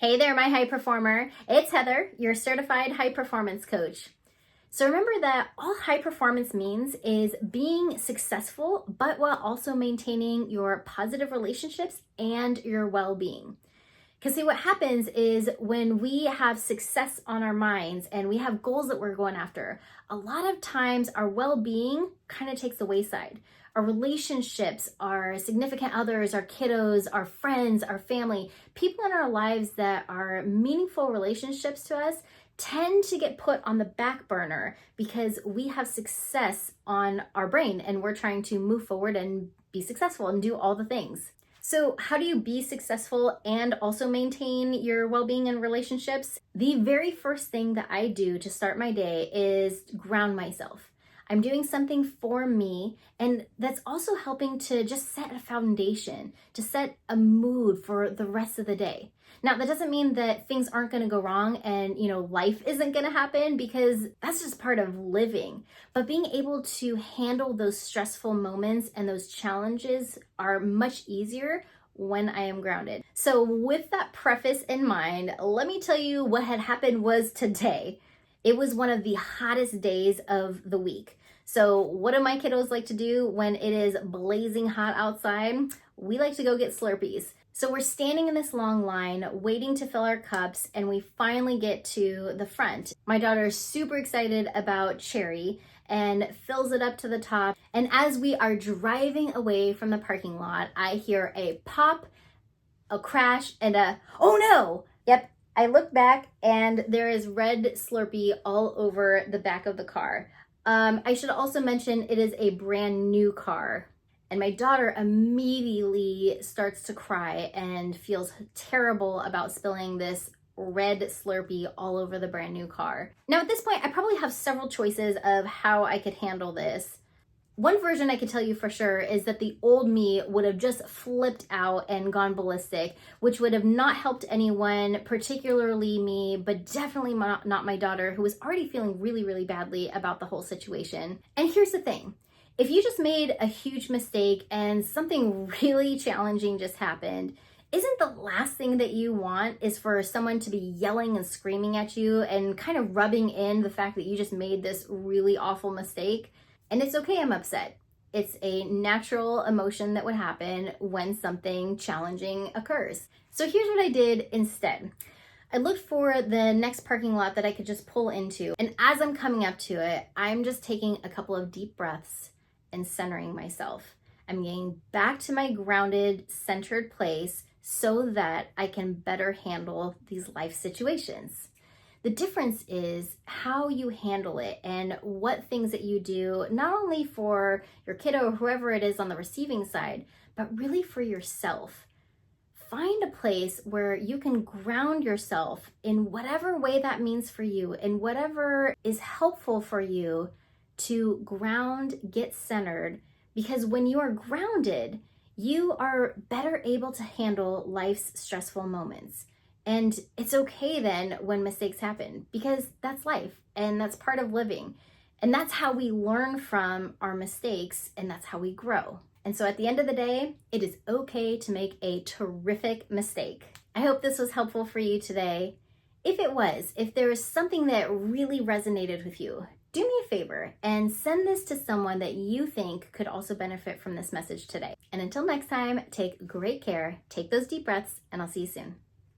Hey there, my high performer. It's Heather, your certified high performance coach. So remember that all high performance means is being successful, but while also maintaining your positive relationships and your well-being. Because see, what happens is when we have success on our minds and we have goals that we're going after, a lot of times our well-being kind of takes the wayside. Our relationships, our significant others, our kiddos, our friends, our family, people in our lives that are meaningful relationships to us tend to get put on the back burner because we have success on our brain and we're trying to move forward and be successful and do all the things. So how do you be successful and also maintain your well-being and relationships? The very first thing that I do to start my day is ground myself. I'm doing something for me, and that's also helping to just set a foundation, to set a mood for the rest of the day. Now, that doesn't mean that things aren't going to go wrong and, life isn't going to happen, because that's just part of living. But being able to handle those stressful moments and those challenges are much easier when I am grounded. So with that preface in mind, let me tell you what had happened was today. It was one of the hottest days of the week. So what do my kiddos like to do when it is blazing hot outside? We like to go get Slurpees. So we're standing in this long line waiting to fill our cups, and we finally get to the front. My daughter is super excited about cherry and fills it up to the top. And as we are driving away from the parking lot, I hear a pop, a crash, and a, oh no! Yep. I look back and there is red Slurpee all over the back of the car. I should also mention it is a brand new car. And my daughter immediately starts to cry and feels terrible about spilling this red Slurpee all over the brand new car. Now at this point, I probably have several choices of how I could handle this. One version I can tell you for sure is that the old me would have just flipped out and gone ballistic, which would have not helped anyone, particularly me, but definitely not my daughter, who was already feeling really, really badly about the whole situation. And here's the thing. If you just made a huge mistake and something really challenging just happened, isn't the last thing that you want is for someone to be yelling and screaming at you and kind of rubbing in the fact that you just made this really awful mistake? And it's okay, I'm upset. It's a natural emotion that would happen when something challenging occurs. So here's what I did instead. I looked for the next parking lot that I could just pull into. And as I'm coming up to it, I'm just taking a couple of deep breaths and centering myself. I'm getting back to my grounded, centered place so that I can better handle these life situations. The difference is how you handle it and what things that you do, not only for your kiddo or whoever it is on the receiving side, but really for yourself. Find a place where you can ground yourself in whatever way that means for you and whatever is helpful for you to ground, get centered, because when you are grounded, you are better able to handle life's stressful moments. And it's okay then when mistakes happen, because that's life and that's part of living. And that's how we learn from our mistakes, and that's how we grow. And so at the end of the day, it is okay to make a terrific mistake. I hope this was helpful for you today. If it was, if there is something that really resonated with you, do me a favor and send this to someone that you think could also benefit from this message today. And until next time, take great care, take those deep breaths, and I'll see you soon.